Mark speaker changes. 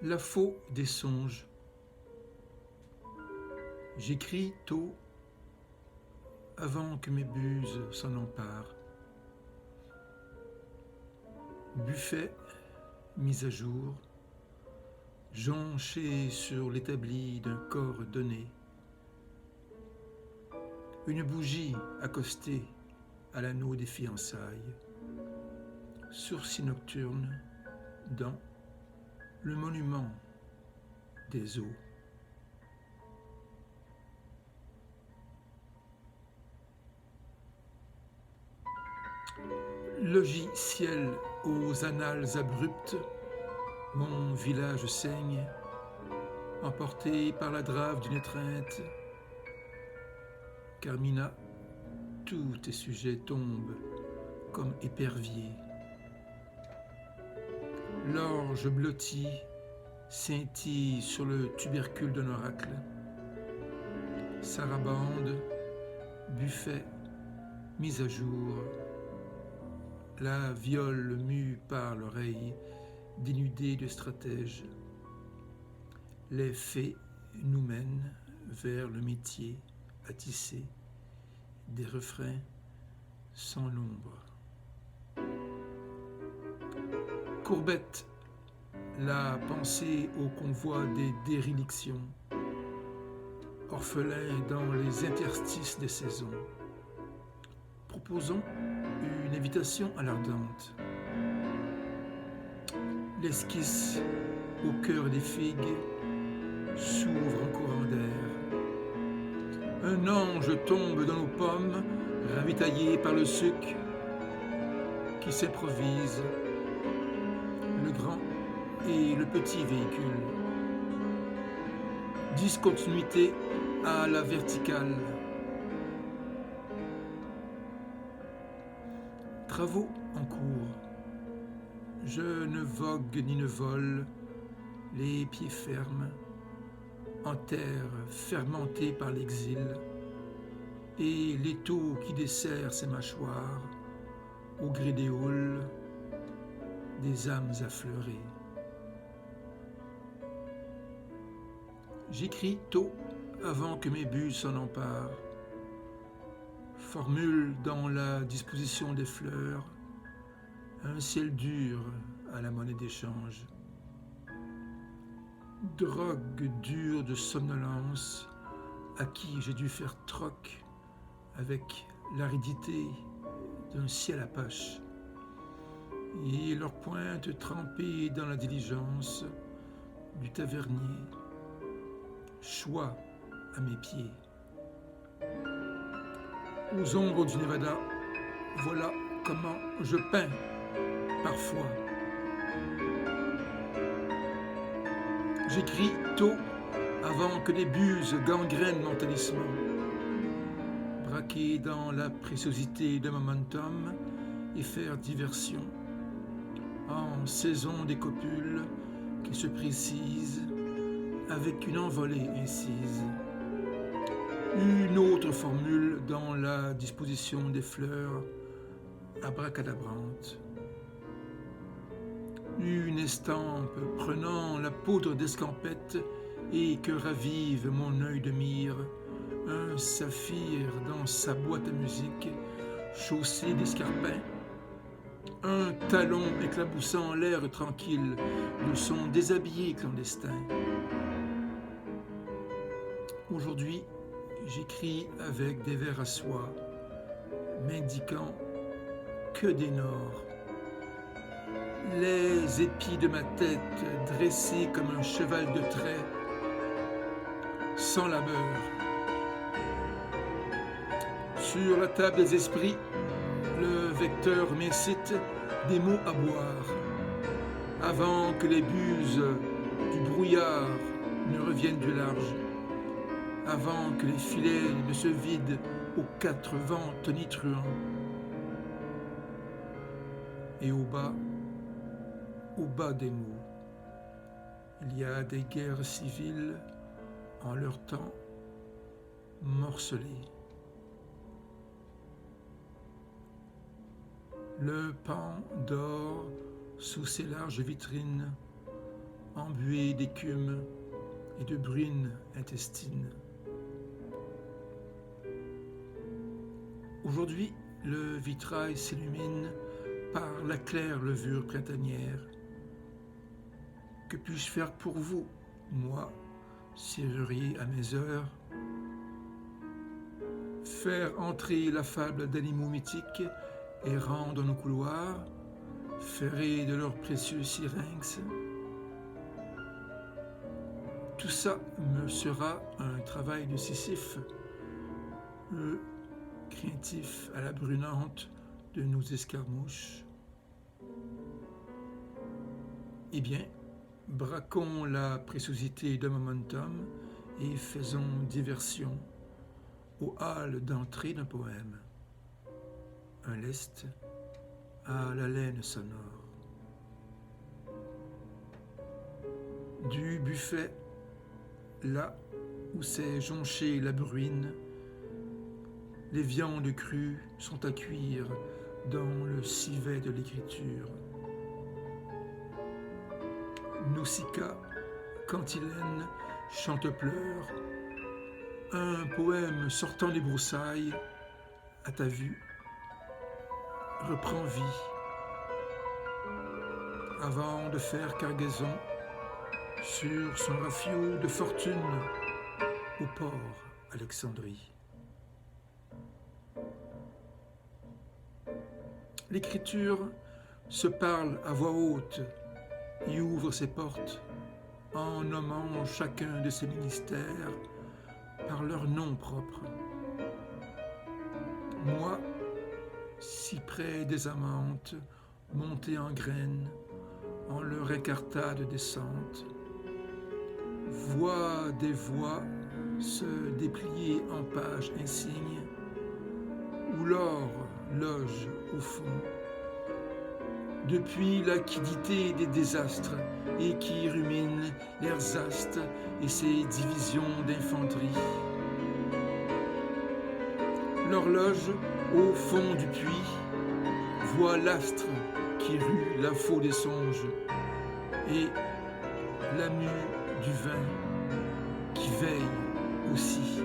Speaker 1: La faux des songes. J'écris tôt avant que mes buses s'en emparent. Buffet mis à jour, jonché sur l'établi d'un corps donné. Une bougie accostée à l'anneau des fiançailles. Sourcils nocturnes dans le monument des eaux. Logiciel aux annales abruptes, mon village saigne, emporté par la drave d'une étreinte. Carmina, tous tes sujets tombent comme éperviers. L'orge blottie scintille sur le tubercule d'un oracle. Sarabande, buffet, mise à jour. La viole mue par l'oreille, dénudée de stratège. Les fées nous mènent vers le métier à tisser des refrains sans l'ombre. Courbette, la pensée au convoi des dérélictions, orphelin dans les interstices des saisons. Proposons une invitation à l'ardente. L'esquisse au cœur des figues s'ouvre en courant d'air. Un ange tombe dans nos pommes, ravitaillé par le suc qui s'improvise, le grand et le petit véhicule. Discontinuité à la verticale. Travaux en cours. Je ne vogue ni ne vole, les pieds fermes, en terre fermentée par l'exil, et l'étau qui dessert ses mâchoires, au gré des houles, des âmes affleurées. J'écris tôt avant que mes buts s'en emparent. Formule dans la disposition des fleurs, un ciel dur à la monnaie d'échange. Drogue dure de somnolence à qui j'ai dû faire troc avec l'aridité d'un ciel apache et leurs pointes trempées dans la diligence du tavernier. Choix à mes pieds. Aux ombres du Nevada, voilà comment je peins parfois. J'écris tôt avant que les buses gangrènent mon talisman. Braqué dans la préciosité de momentum et faire diversion. En saison des copules qui se précisent avec une envolée incise. Une autre formule dans la disposition des fleurs abracadabrantes. Une estampe prenant la poudre d'escampette et que ravive mon œil de mire, un saphir dans sa boîte à musique, chaussé d'escarpins, un talon éclaboussant l'air tranquille de son déshabillé clandestin. Aujourd'hui, j'écris avec des vers à soie, m'indiquant que des nord. Les épis de ma tête dressés comme un cheval de trait, sans labeur. Sur la table des esprits, le vecteur m'incite des mots à boire, avant que les buses du brouillard ne reviennent du large, avant que les filets ne se vident aux quatre vents tonitruants. Et au bas des mots, il y a des guerres civiles en leur temps morcelées. Le pan dort sous ses larges vitrines embué d'écume et de bruine intestine. Aujourd'hui, le vitrail s'illumine par la claire levure printanière. Que puis-je faire pour vous, moi, serrurier à mes heures? Faire entrer la fable d'animaux mythiques errant dans nos couloirs, ferrés de leurs précieux syrinx. Tout ça me sera un travail de Sisyphe, craintif à la brunante de nos escarmouches. Eh bien, braquons la préciosité d'un momentum et faisons diversion aux halles d'entrée d'un poème. Un lest à l'haleine sonore. Du buffet, là où s'est jonchée la bruine, les viandes crues sont à cuire dans le civet de l'écriture. Nausicaa, cantilène, chante-pleure, un poème sortant des broussailles, à ta vue, reprend vie, avant de faire cargaison sur son rafio de fortune au port Alexandrie. L'écriture se parle à voix haute et ouvre ses portes en nommant chacun de ses ministères par leur nom propre. Moi, cyprès des amantes, monté en graines, en leur écartade descente, vois des voix se déplier en pages insignes, où l'or loge au fond, depuis la quiddité des désastres, et qui rumine leurs astes et ses divisions d'infanterie. L'horloge, au fond du puits, voit l'astre qui rue la faux des songes, et la mue du vin qui veille aussi.